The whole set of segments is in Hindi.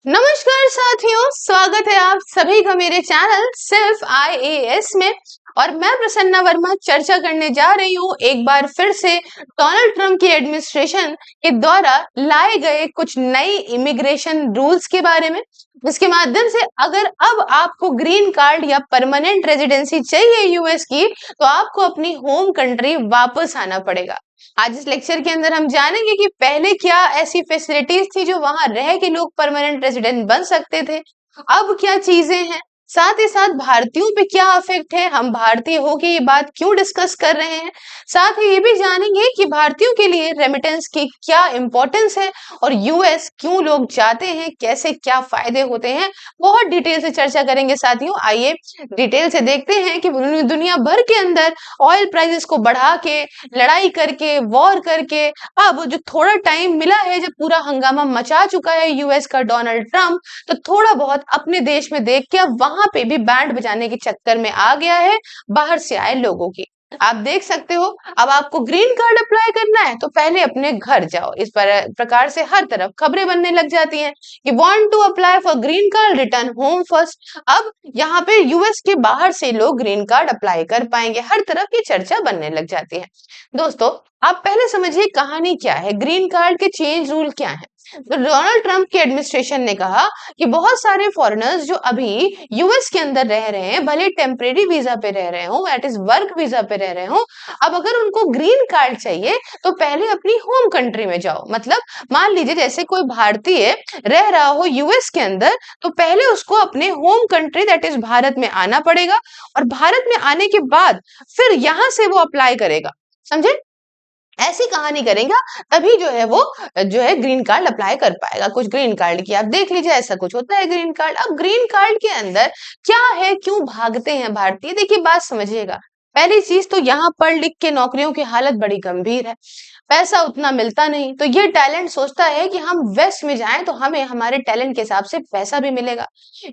नमस्कार साथियों, स्वागत है आप सभी का मेरे चैनल सिर्फ IAS में। और मैं प्रसन्ना वर्मा चर्चा करने जा रही हूँ एक बार फिर से डोनाल्ड ट्रंप की एडमिनिस्ट्रेशन के द्वारा लाए गए कुछ नई इमिग्रेशन रूल्स के बारे में, जिसके माध्यम से अगर अब आपको ग्रीन कार्ड या परमानेंट रेजिडेंसी चाहिए यूएस की, तो आपको अपनी होम कंट्री वापस आना पड़ेगा। आज इस लेक्चर के अंदर हम जानेंगे कि पहले क्या ऐसी फैसिलिटीज थी जो वहां रह के लोग परमानेंट रेजिडेंट बन सकते थे, अब क्या चीजें हैं, साथ ही साथ भारतीयों पे क्या इफेक्ट है, हम भारतीय होके ये बात क्यों डिस्कस कर रहे हैं। साथ ही ये भी जानेंगे कि भारतीयों के लिए रेमिटेंस की क्या इंपॉर्टेंस है और यूएस क्यों लोग जाते हैं, कैसे क्या फायदे होते हैं। बहुत डिटेल से चर्चा करेंगे साथियों। आइए डिटेल से देखते हैं कि दुनिया भर के अंदर ऑयल प्राइसेस को बढ़ा के, लड़ाई करके, वॉर करके, अब जो थोड़ा टाइम मिला है, जब पूरा हंगामा मचा चुका है यूएस का डोनाल्ड ट्रंप, तो थोड़ा बहुत अपने देश में देख के अब वहां पे भी बैंड बजाने के चक्कर में आ गया है बाहर से आए लोगों की। आप देख सकते हो, अब आपको ग्रीन कार्ड अप्लाई करना है तो पहले अपने घर जाओ। इस प्रकार से हर तरफ खबरें बनने लग जाती हैं कि want to apply for green card, return home first. अब यहाँ पे यूएस के बाहर से लोग ग्रीन कार्ड अप्लाई कर पाएंगे, हर तरफ की चर्चा बनने लग जाती है। दोस्तों, आप पहले समझिए कहानी क्या है, ग्रीन कार्ड के चेंज रूल क्या है। तो डोनाल्ड ट्रंप की एडमिनिस्ट्रेशन ने कहा कि बहुत सारे फॉरेनर्स जो अभी यूएस के अंदर रह रहे हैं, भले टेम्परेरी वीजा पे रह रहे हो, दैट इज वर्क वीजा पे रह रहे हो, अब अगर उनको ग्रीन कार्ड चाहिए तो पहले अपनी होम कंट्री में जाओ। मतलब मान लीजिए जैसे कोई भारतीय रह रहा हो यूएस के अंदर, तो पहले उसको अपने home country that is Bharat में आना पड़ेगा, और भारत में आने के बाद फिर यहां से वो अप्लाई करेगा। समझे? ऐसी कहानी करेगा तभी जो है ग्रीन कार्ड अप्लाई कर पाएगा। कुछ ग्रीन कार्ड की आप देख लीजिए, ऐसा कुछ होता है ग्रीन कार्ड। अब ग्रीन कार्ड के अंदर क्या है, क्यों भागते हैं भारतीय, देखिए बात समझिएगा। पहली चीज तो यहाँ पढ़ लिख के नौकरियों की हालत बड़ी गंभीर है, पैसा उतना मिलता नहीं, तो ये टैलेंट सोचता है कि हम वेस्ट में जाएं तो हमें हमारे टैलेंट के हिसाब से पैसा भी मिलेगा।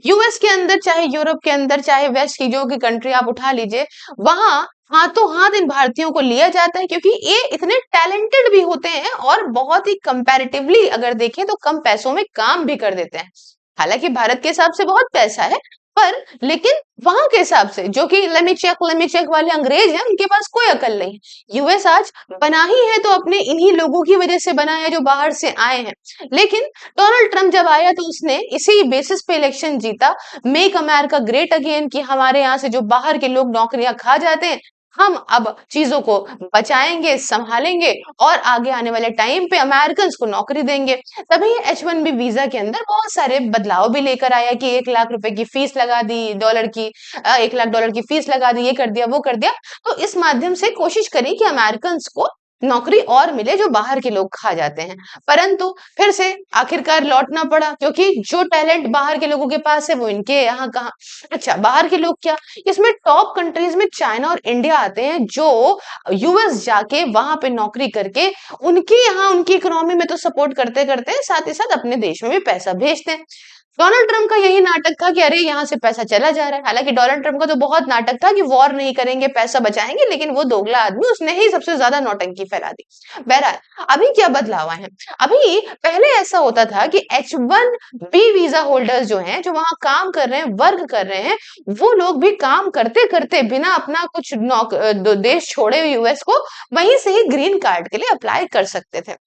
यूएस के अंदर चाहे यूरोप के अंदर चाहे वेस्ट की जो की कंट्री आप उठा लीजिए, वहां हाथों हाथ इन भारतीयों को लिया जाता है, क्योंकि ये इतने टैलेंटेड भी होते हैं और बहुत ही कंपैरेटिवली अगर देखें तो कम पैसों में काम भी कर देते हैं। हालांकि भारत के हिसाब से बहुत पैसा है, पर लेकिन वहां के हिसाब से जो कि लेमी चेक वाले अंग्रेज हैं, उनके पास कोई अकल नहीं है। यूएस आज बना ही है तो अपने इन्हीं लोगों की वजह से बना है जो बाहर से आए हैं। लेकिन डोनाल्ड ट्रंप जब आया तो उसने इसी बेसिस पे इलेक्शन जीता, मेक अमेरिका ग्रेट अगेन, कि हमारे यहाँ से जो बाहर के लोग नौकरियां खा जाते हैं, हम अब चीजों को बचाएंगे, संभालेंगे और आगे आने वाले टाइम पे अमेरिकन को नौकरी देंगे। तभी H1B वीजा के अंदर बहुत सारे बदलाव भी लेकर आया कि 1 लाख रुपए की फीस लगा दी, डॉलर की 1 लाख डॉलर की फीस लगा दी, ये कर दिया वो कर दिया। तो इस माध्यम से कोशिश करी कि अमेरिकन को नौकरी और मिले जो बाहर के लोग खा जाते हैं। परंतु फिर से आखिरकार लौटना पड़ा, क्योंकि जो टैलेंट बाहर के लोगों के पास है वो इनके यहाँ कहाँ। अच्छा, बाहर के लोग क्या, इसमें टॉप कंट्रीज में चाइना और इंडिया आते हैं, जो यूएस जाके वहां पे नौकरी करके उनके यहाँ उनकी इकोनॉमी में तो सपोर्ट करते करते साथ ही साथ अपने देश में भी पैसा भेजते हैं। डोनाल्ड ट्रंप का यही नाटक था कि अरे यहाँ से पैसा चला जा रहा है। हालांकि डोनाल्ड ट्रंप का तो बहुत नाटक था कि वॉर नहीं करेंगे, पैसा बचाएंगे, लेकिन वो दोगला आदमी, उसने ही सबसे ज्यादा नौटंकी फैला दी। बहरहाल, अभी क्या बदलाव आए हैं। अभी पहले ऐसा होता था कि H1B वीजा होल्डर्स जो हैं, जो वहां काम कर रहे हैं, वर्क कर रहे हैं, वो लोग भी काम करते करते बिना अपना कुछ देश छोड़े हुए यूएस को, वहीं से ही ग्रीन कार्ड के लिए अप्लाई कर सकते थे।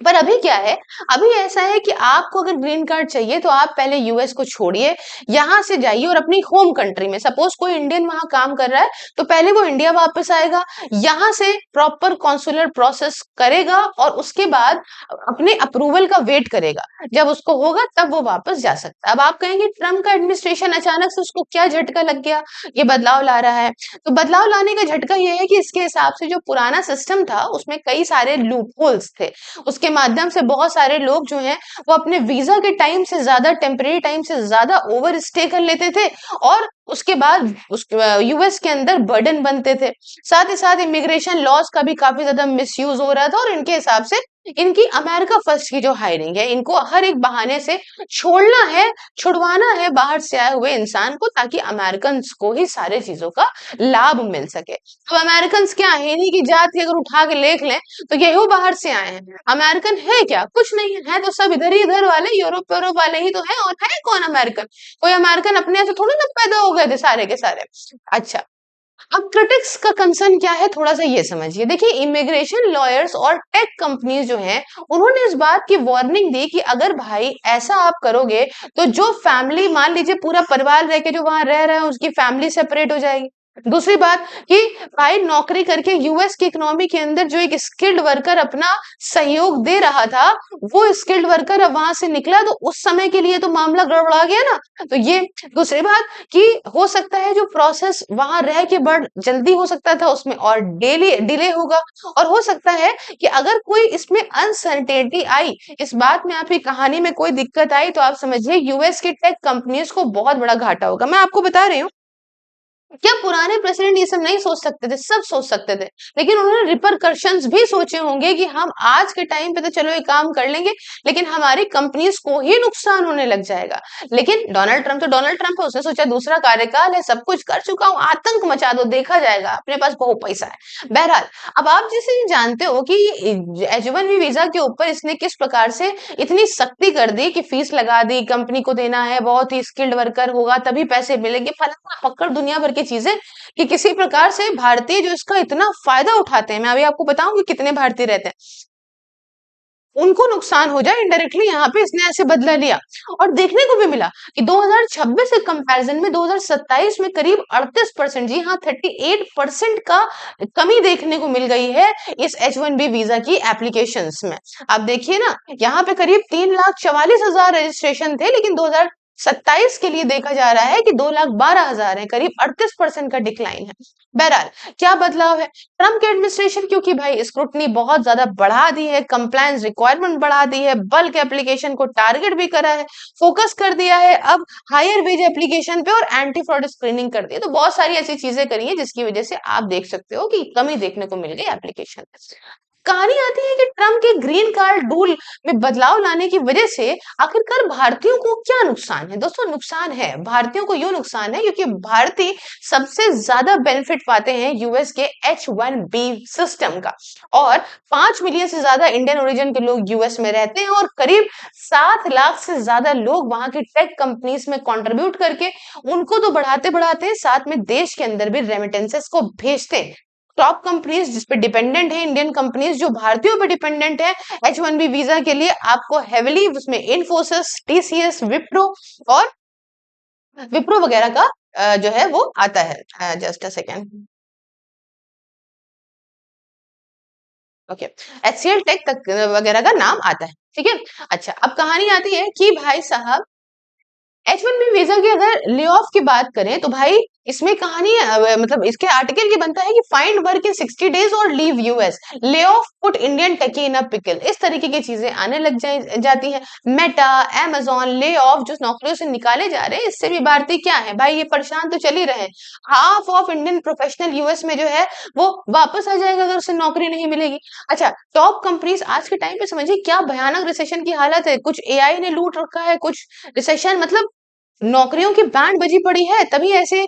पर अभी क्या है, अभी ऐसा है कि आपको अगर ग्रीन कार्ड चाहिए तो आप पहले यूएस को छोड़िए, यहां से जाइए और अपनी होम कंट्री में, सपोज कोई इंडियन वहां काम कर रहा है तो पहले वो इंडिया वापस आएगा, यहां से प्रॉपर कॉन्सुलर प्रोसेस करेगा और उसके बाद अपने अप्रूवल का वेट करेगा। जब उसको होगा तब वो वापस जा सकता है। अब आप कहेंगे ट्रम्प का एडमिनिस्ट्रेशन अचानक से उसको क्या झटका लग गया, ये बदलाव ला रहा है। तो बदलाव लाने का झटका ये है कि इसके हिसाब से जो पुराना सिस्टम था उसमें कई सारे लूप होल्स थे, उसके माध्यम से बहुत सारे लोग जो हैं वो अपने वीजा के टाइम से ज्यादा, टेम्परेरी टाइम से ज्यादा ओवर स्टे कर लेते थे और उसके बाद यूएस के अंदर बर्डन बनते थे। साथ ही साथ इमिग्रेशन लॉज का भी काफी ज्यादा मिसयूज हो रहा था और इनके हिसाब से इनकी अमेरिका फर्स्ट की जो हायरिंग है, इनको हर एक बहाने से छोड़ना है, छुड़वाना है बाहर से आए हुए इंसान को, ताकि अमेरिकन को ही सारे चीजों का लाभ मिल सके। अब अमेरिकन क्या है, इन्हीं की जाति अगर उठा के देख लें तो यही बाहर से आए हैं। अमेरिकन है क्या? कुछ नहीं है तो सब इधर ही इधर वाले, यूरोप यूरोप वाले ही तो है। और है कौन अमेरिकन? कोई अमेरिकन अपने से थोड़ी ना पैदा हो गए थे सारे के सारे। अच्छा, अब क्रिटिक्स का कंसर्न क्या है, थोड़ा सा ये समझिए। देखिए, इमिग्रेशन लॉयर्स और टेक कंपनीज जो हैं, उन्होंने इस बात की वार्निंग दी कि अगर भाई ऐसा आप करोगे तो जो फैमिली, मान लीजिए पूरा परिवार रह के जो वहां रह रहा है, उसकी फैमिली सेपरेट हो जाएगी। दूसरी बात कि भाई नौकरी करके यूएस की इकोनॉमी के अंदर जो एक स्किल्ड वर्कर अपना सहयोग दे रहा था, वो स्किल्ड वर्कर अब वहां से निकला तो उस समय के लिए तो मामला गड़बड़ा गया ना। तो ये दूसरी बात कि हो सकता है जो प्रोसेस वहां रह के बढ़ जल्दी हो सकता था, उसमें और डेली डिले होगा। और हो सकता है कि अगर कोई इसमें अनसर्टेनिटी आई, इस बात में आपकी कहानी में कोई दिक्कत आई, तो आप समझिए यूएस की टेक कंपनीज को बहुत बड़ा घाटा होगा। मैं आपको बता रही हूँ, क्या पुराने प्रेसिडेंट ये सब नहीं सोच सकते थे? सब सोच सकते थे, लेकिन उन्होंने रिपरकशंस भी सोचे होंगे कि हम आज के टाइम पे तो चलो ये काम कर लेंगे, लेकिन हमारी कंपनीज को ही नुकसान होने लग जाएगा। लेकिन डोनाल्ड ट्रंप तो डोनाल्ड ट्रंप है, उसने सोचा दूसरा कार्यकाल है, सब कुछ कर चुका हूँ, आतंक मचा दो, देखा जाएगा, अपने पास बहुत पैसा है। बहरहाल, अब आप जैसे जानते हो कि H1B वीजा के ऊपर इसने किस प्रकार से इतनी सख्ती कर दी कि फीस लगा दी, कंपनी को देना है, बहुत ही स्किल्ड वर्कर होगा तभी पैसे मिलेंगे, फलाना पक्कड़ दुनिया भर की चीजें, कि किसी प्रकार से भारतीय जो इसका इतना फायदा उठाते हैं, मैं अभी आपको बताऊंगी कितने भारतीय रहते हैं, उनको नुकसान हो जाए इनडायरेक्टली, यहाँ पे इसने ऐसे बदला लिया। और देखने को भी मिला कि 2026 के कंपैरिजन में 2027 में करीब 38%, जी हाँ 38% का कमी देखने को मिल गई है इस H1B वीजा की एप्लीकेशंस में। आप देखिए ना, यहाँ पे करीब 3,44,000 रजिस्ट्रेशन थे, लेकिन 2027 के लिए देखा जा रहा है कि 2,12,000 है, करीब 38% का डिक्लाइन है। बहरहाल, क्या बदलाव है? ट्रम्प के एडमिनिस्ट्रेशन, क्योंकि भाई स्क्रूटनी बहुत ज्यादा बढ़ा दी है, कंप्लायंस रिक्वायरमेंट बढ़ा दी है, बल्क एप्लीकेशन को टारगेट भी करा है, फोकस कर दिया है अब हायर वेज एप्लीकेशन पे, और एंटी फ्रॉड स्क्रीनिंग कर दी है। तो बहुत सारी ऐसी चीजें करी है जिसकी वजह से आप देख सकते हो कि कमी देखने को मिल गई एप्लीकेशन। कहानी आती है कि ट्रम्प के ग्रीन कार्ड रूल में बदलाव लाने की वजह से आखिरकार भारतीयों को क्या नुकसान है? दोस्तों, नुकसान है भारतीयों को, यूं नुकसान है क्योंकि भारतीय सबसे ज्यादा बेनिफिट पाते हैं यूएस के H1B सिस्टम का। और 5 मिलियन से ज्यादा इंडियन ओरिजिन के लोग यूएस में रहते हैं, और करीब 7 लाख से ज्यादा लोग वहां की टेक कंपनीज में कंट्रीब्यूट करके उनको तो बढ़ाते बढ़ाते साथ में देश के अंदर भी रेमिटेंसेस को भेजते हैं। टॉप कंपनीज जिस पे डिपेंडेंट है, इंडियन कंपनीज जो भारतीयों पे डिपेंडेंट है H1B वीजा के लिए, आपको हेविली उसमें इन्फोसिस, टीसीएस, विप्रो वगैरह का जो है वो आता है। Just a second, okay, HCL tech तक वगैरह का नाम आता है, ठीक है। अच्छा, अब कहानी आती है कि भाई साहब, H1B वीजा की अगर ले ऑफ की बात करें तो भाई इसमें कहानी मतलब इसके आर्टिकल ये बनता है कि फाइंड वर्क इन 60 डेज और leave US, lay off put Indian techie in a pickle, इस तरीके की चीजें आने लग जाती है। मेटा, अमेजोन, ले ऑफ जो नौकरियों से निकाले जा रहे हैं, इससे भी भारतीय क्या है भाई, ये परेशान तो चल ही रहे हैं। Half of Indian professional US में जो है वो वापस आ जाएगा अगर उसे नौकरी नहीं मिलेगी। अच्छा, टॉप कंपनीज आज के टाइम पे समझिए क्या भयानक रिसेशन की हालत है, कुछ एआई ने लूट रखा है, कुछ रिसेशन मतलब नौकरियों की बैंड बजी पड़ी है, तभी ऐसे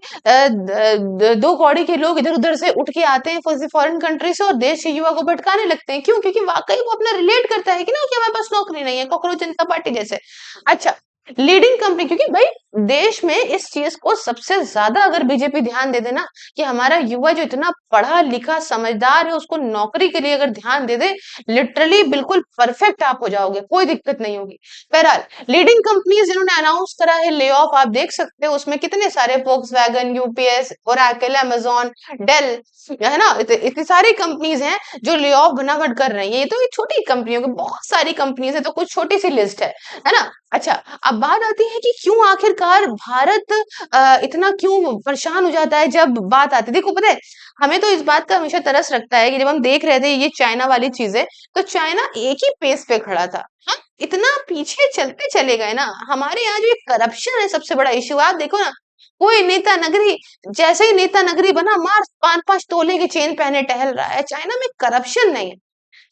दो कौड़ी के लोग इधर उधर से उठ के आते हैं फॉरेन कंट्री से और देश के युवा को भटकाने लगते हैं। क्यों? क्योंकि वाकई वो अपना रिलेट करता है कि ना कि हमारे पास नौकरी नहीं है, कॉकरोच जनता पार्टी जैसे। अच्छा, लीडिंग कंपनी, क्योंकि भाई देश में इस चीज को सबसे ज्यादा अगर बीजेपी ध्यान दे देना कि हमारा युवा जो इतना पढ़ा लिखा समझदार है उसको नौकरी के लिए अगर ध्यान दे दे, लिटरली बिल्कुल परफेक्ट आप हो जाओगे, कोई दिक्कत नहीं होगी। बहरहाल, लीडिंग कंपनीज जिन्होंने अनाउंस करा है ले ऑफ, आप देख सकते हो उसमें कितने सारे, Volkswagen, UPS, Oracle, Amazon, Dell, है ना, इतनी सारी कंपनीज हैं जो ले ऑफ बनावट कर रही है। ये तो एक छोटी कंपनियों की बहुत सारी कंपनीज है, तो कुछ छोटी सी लिस्ट है ना। अच्छा, अब बात आती है कि क्यों आखिरकार भारत इतना क्यों परेशान हो जाता है जब बात आती है। देखो पता है, हमें तो इस बात का हमेशा तरस रखता है कि जब हम देख रहे थे ये चाइना वाली चीजें, तो चाइना एक ही पेस पे खड़ा था, हाँ, इतना पीछे चलते चले गए ना। हमारे यहाँ जो करप्शन है सबसे बड़ा इश्यू, आप देखो ना, कोई नेता नगरी, जैसे ही नेता नगरी बना, मार 5-5 तोले के चेन पहने टहल रहा है। चाइना में करप्शन नहीं है,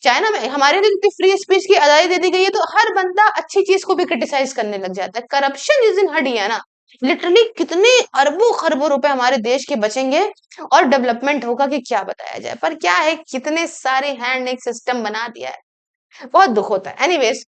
चाइना में हमारे लिए इतनी फ्री स्पीच की आजादी दे दी गई है, तो हर बंदा अच्छी चीज को भी क्रिटिसाइज करने लग जाता है। करप्शन जिस दिन हट गया ना, लिटरली कितने अरबों खरबों रुपए हमारे देश के बचेंगे और डेवलपमेंट होगा कि क्या बताया जाए। पर क्या है, कितने सारे हैंड एक सिस्टम बना दिया है, बहुत दुख होता है। एनीवेज,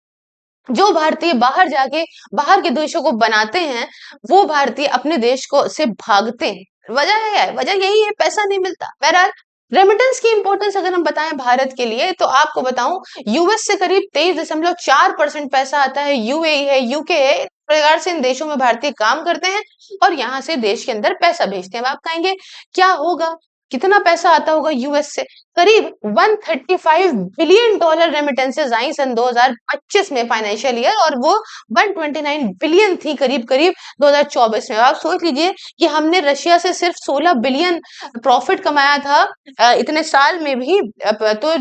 जो भारतीय बाहर जाके बाहर के देशों को बनाते हैं, वो भारतीय अपने देश को से भागते हैं। वजह क्या है? वजह यही है, पैसा नहीं मिलता। बहरहाल, रेमिटेंस की इंपॉर्टेंस अगर हम बताएं भारत के लिए, तो आपको बताऊं, यूएस से करीब 23.4% पैसा आता है, यूएई है, यूके है, इस प्रकार से इन देशों में भारतीय काम करते हैं और यहाँ से देश के अंदर पैसा भेजते हैं। अब आप कहेंगे क्या होगा, कितना पैसा आता होगा यूएस से? करीब 135 बिलियन डॉलर रेमिटेंसेज आई सन 2025 में फाइनेंशियल ईयर, और वो 129 बिलियन थी करीब करीब 2024 में। आप सोच लीजिए कि हमने रशिया से सिर्फ 16 बिलियन प्रॉफिट कमाया था इतने साल में भी, तो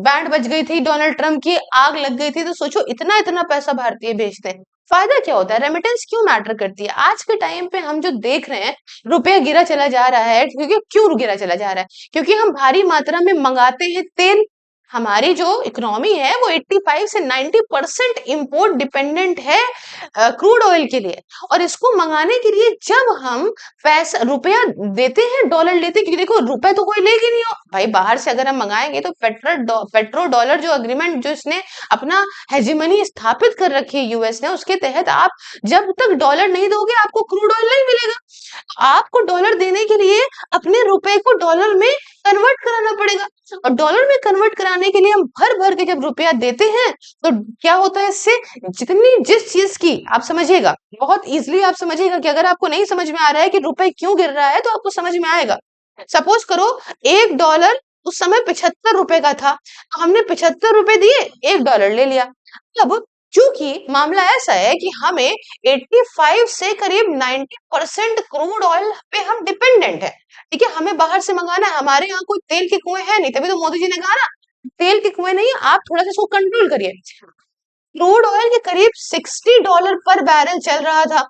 बैंड बज गई थी, डोनाल्ड ट्रम्प की आग लग गई थी। तो सोचो इतना इतना पैसा भारतीय भेजते हैं, फायदा क्या होता है? रेमिटेंस क्यों मैटर करती है? आज के टाइम पे हम जो देख रहे हैं, रुपया गिरा चला जा रहा है, क्योंकि क्यों गिरा चला जा रहा है? क्योंकि हम भारी मात्रा में मंगाते हैं तेल। हमारी जो इकोनॉमी है वो 85 से 90% इंपोर्ट डिपेंडेंट है क्रूड ऑयल के लिए, और इसको मंगाने के लिए जब हम पैसा रुपया देते हैं, डॉलर लेते हैं, क्योंकि देखो रुपए तो कोई लेगी नहीं हो भाई, बाहर से अगर हम मंगाएंगे तो पेट्रो डॉलर जो अग्रीमेंट जो इसने अपना हेजिमनी स्थापित कर रखी है यूएस ने, उसके तहत आप जब तक डॉलर नहीं दोगे आपको क्रूड ऑयल नहीं मिलेगा। आपको डॉलर देने के लिए अपने रुपए को डॉलर में कन्वर्ट कराना पड़ेगा, और डॉलर में कन्वर्ट कराने के लिए हम भर भर के जब रुपया देते हैं, तो क्या होता है इससे, जितनी जिस चीज की आप समझिएगा, बहुत इजीली आप समझिएगा कि अगर आपको नहीं समझ में आ रहा है कि रुपए क्यों गिर रहा है, तो आपको समझ में आएगा। सपोज करो $1 उस समय 75 रुपए का था, तो हमने 75 रुपए दिए, $1 ले लिया। अब चूंकि मामला ऐसा है कि हमें 85 से करीब 90% क्रूड ऑयल पे हम डिपेंडेंट है, ठीक है, हमें बाहर से मंगाना है, हमारे यहाँ कोई तेल के कुएं है नहीं, तभी तो मोदी जी ने कहा ना तेल के कुएं नहीं है, आप थोड़ा सा इसको कंट्रोल करिए। क्रूड ऑयल के करीब $60 पर बैरल चल रहा था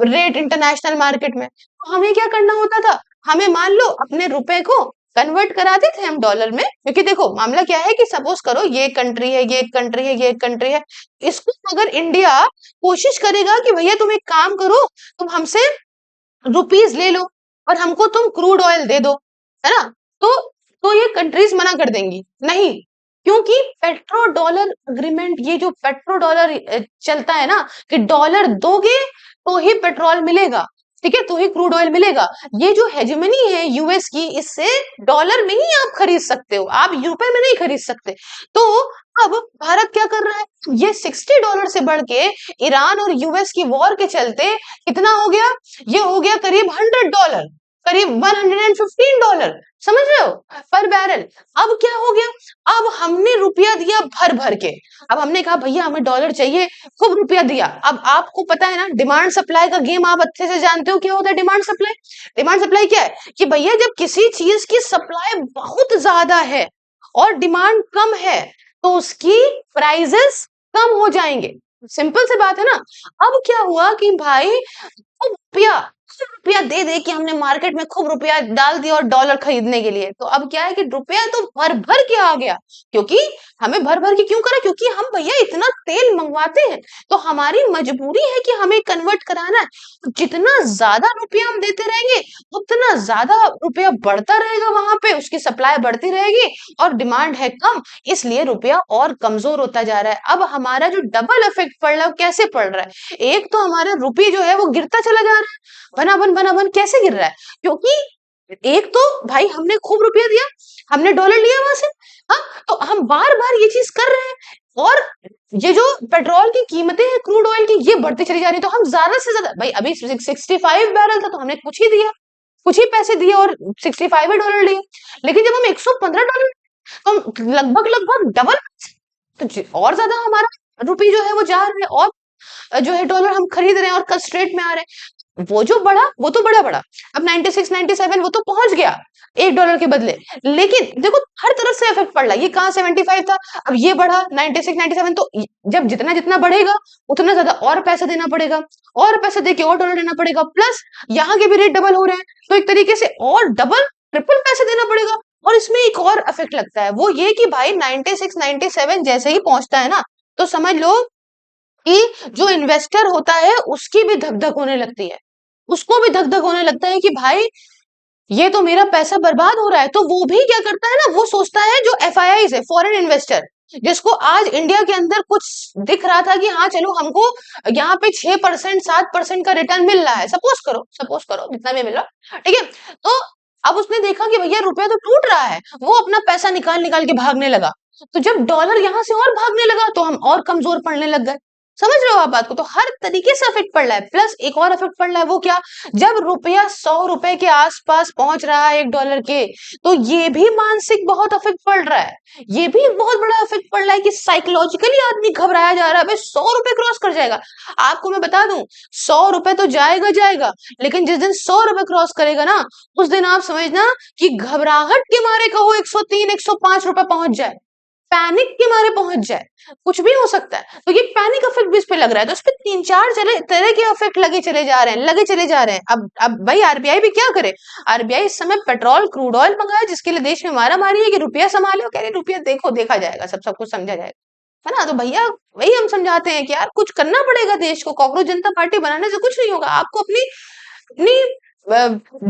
रेट इंटरनेशनल मार्केट में। तो हमें क्या करना होता था, हमें मान लो अपने रुपए को कन्वर्ट कराते थे हम डॉलर में, क्योंकि देखो मामला क्या है कि सपोज करो ये कंट्री है, ये कंट्री है, ये कंट्री है, इसको अगर इंडिया कोशिश करेगा कि भैया तुम एक काम करो, तुम हमसे रुपीज ले लो और हमको तुम क्रूड ऑयल दे दो, है ना, तो ये कंट्रीज मना कर देंगी, नहीं, क्योंकि पेट्रो डॉलर अग्रीमेंट, ये जो पेट्रो डॉलर चलता है ना, कि डॉलर दोगे तो ही पेट्रोल मिलेगा, ठीक है, तो ही क्रूड ऑयल मिलेगा। ये जो हेजेमनी है यूएस की, इससे डॉलर में ही आप खरीद सकते हो, आप रुपए में नहीं खरीद सकते। तो अब भारत क्या कर रहा है, ये $60 से बढ़ के ईरान और यूएस की वॉर के चलते कितना हो गया, ये हो गया करीब $100, करीब $115, समझ रहे हो, पर बैरल। अब क्या हो गया, अब हमने रुपया दिया भर भर के, अब हमने कहा भैया हमें डॉलर चाहिए, खूब रुपया दिया। अब आपको पता है ना, डिमांड सप्लाई का गेम आप अच्छे से जानते हो, क्या होता है डिमांड सप्लाई? डिमांड सप्लाई क्या है कि भैया जब किसी चीज की सप्लाई बहुत ज्यादा है और डिमांड कम है, तो उसकी प्राइजेस कम हो जाएंगे, सिंपल सी बात है ना। अब क्या हुआ कि भाई रुपया रुपया दे दे कि हमने मार्केट में खूब रुपया डाल दिया और डॉलर खरीदने के लिए, तो अब क्या है कि रुपया तो भर भर के आ गया, क्योंकि हमें भर भर के क्यों करा, क्योंकि हम भैया इतना तेल मंगवाते हैं, तो हमारी मजबूरी है कि हमें कन्वर्ट कराना है। जितना ज्यादा रुपया हम देते रहेंगे, उतना ज्यादा रुपया बढ़ता रहेगा, वहां पे उसकी सप्लाई बढ़ती रहेगी और डिमांड है कम, इसलिए रुपया और कमजोर होता जा रहा है। अब हमारा जो डबल इफेक्ट पड़ रहा है, कैसे पड़ रहा है, एक तो हमारा रुपये जो है वो गिरता चला जा रहा है, बना बन कैसे गिर रहा है, क्योंकि एक तो भाई हमने खूब रुपया दिया, हमने डॉलर लिया वहां से, हाँ, तो हम बार बार ये चीज कर रहे हैं, और ये जो पेट्रोल की कीमतें हैं क्रूड ऑयल की, ये बढ़ती चली जा रही है, तो हम ज्यादा से ज्यादा, भाई अभी 65 बैरल था तो हमने कुछ ही दिया, कुछ ही पैसे दिए और $65 लिए, लेकिन जब हम $115, तो हम लगभग लगभग डबल, तो और ज्यादा हमारा रुपये जो है वो जा रहे हैं, और जो है डॉलर हम खरीद रहे हैं और कस्ट रेट में आ रहे हैं। वो जो बढ़ा वो तो बड़ा अब 96 97 वो तो पहुंच गया $1 के बदले, लेकिन देखो हर तरफ से इफेक्ट पड़ रहा है, ये कहाँ 75 था, अब ये बढ़ा 96 97, तो जब जितना जितना बढ़ेगा उतना ज्यादा और पैसा देना पड़ेगा, और पैसा देके और डॉलर लेना पड़ेगा, प्लस यहाँ के भी रेट डबल हो रहे हैं, तो एक तरीके से और डबल ट्रिपल पैसे देना पड़ेगा। और इसमें एक और इफेक्ट लगता है, वो ये कि भाई 96 97 जैसे ही पहुंचता है ना, तो समझ लो कि जो इन्वेस्टर होता है उसकी भी धक धक होने लगती है, उसको भी धक धक होने लगता है कि भाई ये तो मेरा पैसा बर्बाद हो रहा है। तो वो भी क्या करता है ना, वो सोचता है जो FIIs है, फॉरेन इन्वेस्टर, जिसको आज इंडिया के अंदर कुछ दिख रहा था कि हाँ चलो हमको यहाँ पे 6% 7% का रिटर्न मिल रहा है, सपोज करो जितना भी मिल रहा, ठीक है। तो अब उसने देखा कि भैया रुपया तो टूट रहा है, वो अपना पैसा निकाल निकाल के भागने लगा। तो जब डॉलर यहाँ से और भागने लगा तो हम और कमजोर पड़ने लग गए। समझ रहे हो आप बात को? तो हर तरीके से इफेक्ट पड़ रहा है। प्लस एक और इफेक्ट पड़ रहा है, वो क्या, जब रुपया 100 रुपए के आसपास पहुंच रहा है $1 के, तो ये भी मानसिक बहुत इफेक्ट पड़ रहा है। ये भी एक बहुत बड़ा इफेक्ट पड़ रहा है कि साइकोलॉजिकली आदमी घबराया जा रहा है, भाई 100 रुपए क्रॉस कर जाएगा। आपको मैं बता दूं, 100 रुपए तो जाएगा जाएगा, लेकिन जिस दिन 100 रुपए क्रॉस करेगा ना, उस दिन आप समझना कि घबराहट के मारे कहो 103 105 रुपए पहुंच जाए, पैनिक के मारे पहुंच जाए, कुछ भी हो सकता है। तो ये पैनिक इफेक्ट भी इस पे लग रहा है। तो इस पे 3 4 तरह के इफेक्ट लगे चले जा रहे हैं, लगे चले जा रहे हैं। अब भाई RBI भी क्या करे? RBI इस समय पेट्रोल क्रूड ऑयल मंगाया, जिसके लिए देश में मारा मारी है कि रुपया संभालो, कह रहे रुपया देखो देखा जाएगा, सब कुछ समझा जाएगा, है ना। तो भैया वही हम समझाते हैं कि यार कुछ करना पड़ेगा देश को, कॉकरोच जनता पार्टी बनाने से कुछ नहीं होगा। आपको अपनी अपनी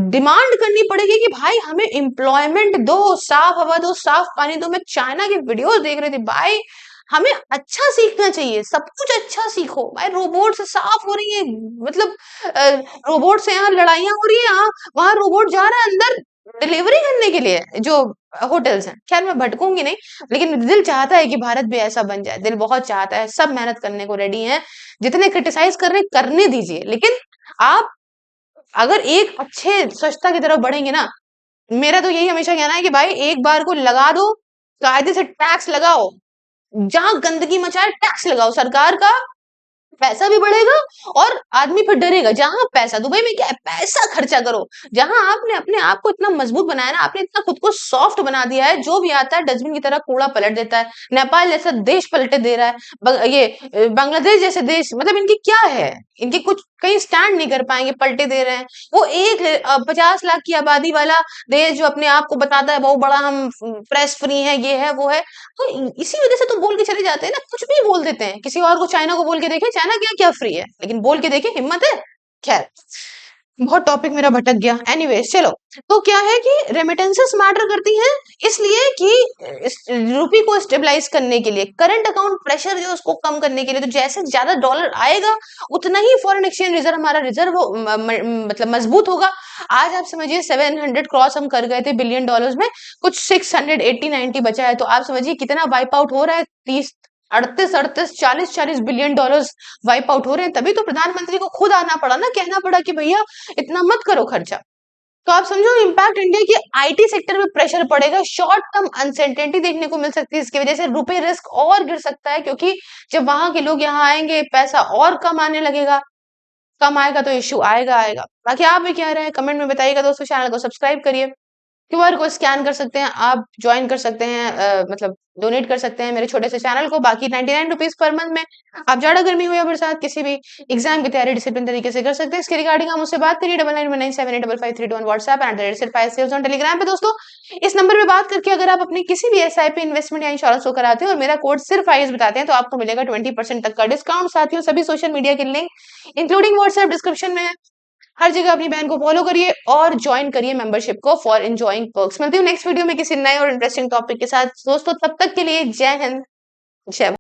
डिमांड करनी पड़ेगी कि भाई हमें एम्प्लॉयमेंट दो, साफ हवा दो, साफ पानी दो। मैं चाइना की वीडियोस देख रही थी भाई, हमें अच्छा सीखना चाहिए, सब कुछ अच्छा सीखो भाई। रोबोट से साफ हो रही है, मतलब रोबोट से यहाँ लड़ाइयाँ हो रही है, यहाँ वहां रोबोट जा रहा है अंदर डिलीवरी करने के लिए जो होटल्स हैं। खैर मैं भटकूंगी नहीं, लेकिन दिल चाहता है कि भारत भी ऐसा बन जाए, दिल बहुत चाहता है, सब मेहनत करने को रेडी हैं। जितने क्रिटिसाइज कर रहे हैं करने दीजिए, लेकिन आप अगर एक अच्छे स्वच्छता की तरफ बढ़ेंगे ना, मेरा तो यही हमेशा कहना है कि भाई एक बार को लगा दो, कायदे से टैक्स लगाओ, जहां गंदगी मचाए टैक्स लगाओ सरकार का, पैसा भी बढ़ेगा और आदमी फिर डरेगा। जहां पैसा, दुबई में क्या है, पैसा खर्चा करो। जहां आपने अपने आप को इतना मजबूत बनाया ना, आपने इतना खुद को सॉफ्ट बना दिया है, जो भी आता है डस्टबिन की तरह कूड़ा पलट देता है। नेपाल जैसा देश पलटे दे रहा है, बांग्लादेश जैसे देश, मतलब इनकी क्या है, इनकी कुछ कहीं स्टैंड नहीं कर पाएंगे, पलटे दे रहे हैं। वो 50 लाख की आबादी वाला देश जो अपने आप को बताता है बहुत बड़ा, हम प्रेस फ्री है, ये है वो है, तो इसी वजह से तो बोल के चले जाते हैं ना, कुछ भी बोल देते हैं। किसी और को, चाइना को बोल के देखें, चाइना क्या क्या फ्री है, लेकिन बोल के देखें, हिम्मत है। खैर बहुत टॉपिक मेरा भटक गया। एनीवेज चलो, तो क्या है कि रेमिटेंसेस मैटर करती हैं, इसलिए कि रुपी को स्टेबलाइज करने के लिए, करंट अकाउंट प्रेशर जो उसको कम करने के लिए, तो जैसे ज्यादा डॉलर आएगा उतना ही फॉरेन एक्सचेंज रिजर्व, हमारा रिजर्व मतलब मजबूत होगा। आज आप समझिए 700 क्रॉस हम कर गए थे बिलियन डॉलर्स में, कुछ 680 90 बचा है, तो आप समझिए कितना वाइप आउट हो रहा है, 30 38 38 40 40 बिलियन डॉलर्स वाइप आउट हो रहे हैं। तभी तो प्रधानमंत्री को खुद आना पड़ा ना, कहना पड़ा कि भैया इतना मत करो खर्चा। तो आप समझो इम्पैक्ट इंडिया की IT सेक्टर में प्रेशर पड़ेगा, शॉर्ट टर्म अनसर्टेनिटी देखने को मिल सकती है, इसकी वजह से रुपए रिस्क और गिर सकता है, क्योंकि जब वहां के लोग यहाँ आएंगे पैसा और कम आने लगेगा, कम आएगा तो इश्यू आएगा आएगा। बाकी आप भी क्या रहे हैं कमेंट में बताइएगा दोस्तों, चैनल को सब्सक्राइब करिए, QR को स्कैन कर सकते हैं आप, ज्वाइन कर सकते हैं, मतलब डोनेट कर सकते हैं मेरे छोटे से चैनल को। बाकी 99 रुपीज पर मंथ में आप जाड़ा गर्मी हो या बरसात किसी भी एग्जाम की तैयारी डिसिप्लिन तरीके से कर सकते हैं। इसके रिगार्डिंग हम उससे बात करिए 9919785532 व्हाट्सएप एंड टेलीग्राम पे दोस्तों। इस नंबर पे बात करके अगर आप अपनी किसी भी SIP इन्वेस्टमेंट या इंश्योरेंस को कराते हैं और मेरा कोड सिर्फ आइज बताते हैं, तो आपको मिलेगा 20% तक का डिस्काउंट। साथियों सभी सोशल मीडिया के लिंक इंक्लूडिंग व्हाट्सएप डिस्क्रिप्शन में, हर जगह अपनी बहन को फॉलो करिए और ज्वाइन करिए मेंबरशिप को फॉर एंजॉइंग पर्क्स। मिलती हूँ नेक्स्ट वीडियो में किसी नए और इंटरेस्टिंग टॉपिक के साथ दोस्तों, तब तक के लिए जय हिंद, जय भारत।